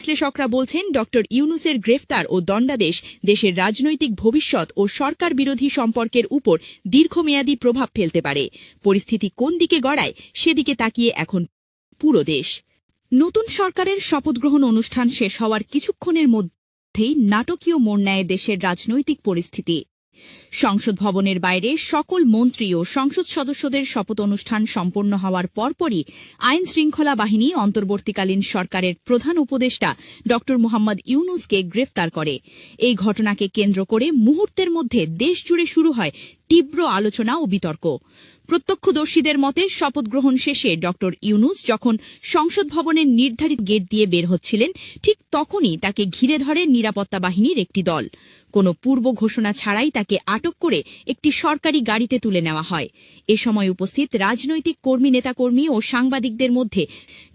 বিশ্লেষকরা বলছেন ডক্টর ইউনূসের গ্রেফতার ও দণ্ডাদেশ দেশের রাজনৈতিক ভবিষ্যৎ ও সরকার বিরোধী সম্পর্কের উপর দীর্ঘমেয়াদী প্রভাব ফেলতে পারে। পরিস্থিতি কোন দিকে গড়ায় সেদিকে তাকিয়ে এখন পুরো দেশ। নতুন সরকারের শপথগ্রহণ অনুষ্ঠান শেষ হওয়ার কিছুক্ষণের মধ্যেই নাটকীয় মোড় নেয় দেশের রাজনৈতিক পরিস্থিতি। সংসদ ভবনের বাইরে সকল মন্ত্রী ও সংসদ সদস্যদের শপথ অনুষ্ঠান সম্পন্ন হওয়ার পরপরই আইন শৃঙ্খলা বাহিনী অন্তর্বর্তীকালীন সরকারের প্রধান উপদেষ্টা ড মোহাম্মদ ইউনূসকে গ্রেফতার করে। এই ঘটনাকে কেন্দ্র করে মুহূর্তের মধ্যে দেশজুড়ে শুরু হয় তীব্র আলোচনা ও বিতর্ক। প্রত্যক্ষদর্শীদের মতে শপথ গ্রহণ শেষে ড ইউনূস যখন সংসদ ভবনের নির্ধারিত গেট দিয়ে বের হচ্ছিলেন, ঠিক তখনই তাকে ঘিরে ধরে নিরাপত্তা বাহিনীর একটি দল। কোনো পূর্ব ঘোষণা ছাড়াই তাকে আটক করে একটি সরকারি গাড়িতে তুলে নেওয়া হয়। এ সময় উপস্থিত রাজনৈতিক নেতাকর্মী ও সাংবাদিকদের মধ্যে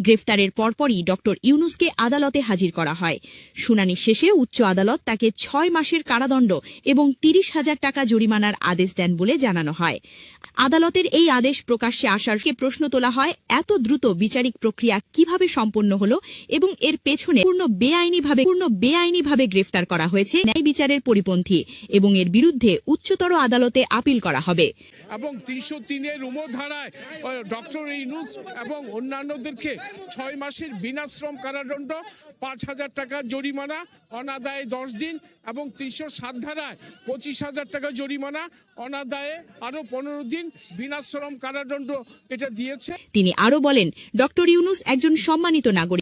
গ্রেফতারের পরপরই ড ইউনূসকে আদালতে হাজির করা হয়। শুনানি শেষে উচ্চ আদালত তাকে ৬ মাসের কারাদণ্ড এবং ৩০,০০০ টাকা জরিমানার আদেশ দেন বলে জানানো হয়। আদালতের এই আদেশ প্রকাশ্যে আসারকে প্রশ্ন তোলা হয়, এত দ্রুত বিচারিক প্রক্রিয়া কিভাবে সম্পন্ন হল এবং এর পেছনে পূর্ণ বেআইনিভাবে গ্রেফতার করা হয়েছে ন্যায় বিচারের পরিপন্থী এবং এর বিরুদ্ধে উচ্চতর আদালতে আপিল করা হবে। এবং ৩০৩-এর ধারায় ডক্টর ইউনূস এবং অন্যান্যদেরকে ৬ মাসের বিনাশ্রম কারাদণ্ড, ৫,০০০ টাকা জরিমানা, অনাদায়ে 10 দিন এবং ৩০৭ ধারায় ২৫,০০০ টাকা জরিমানা, অনাদায়ে আরও ১৫ দিন বিনাশ্রম কারাদণ্ড এটা দিয়েছে। তিনি আরও বলেন, ড ইউনূস একজন সম্মানিত নাগরিক।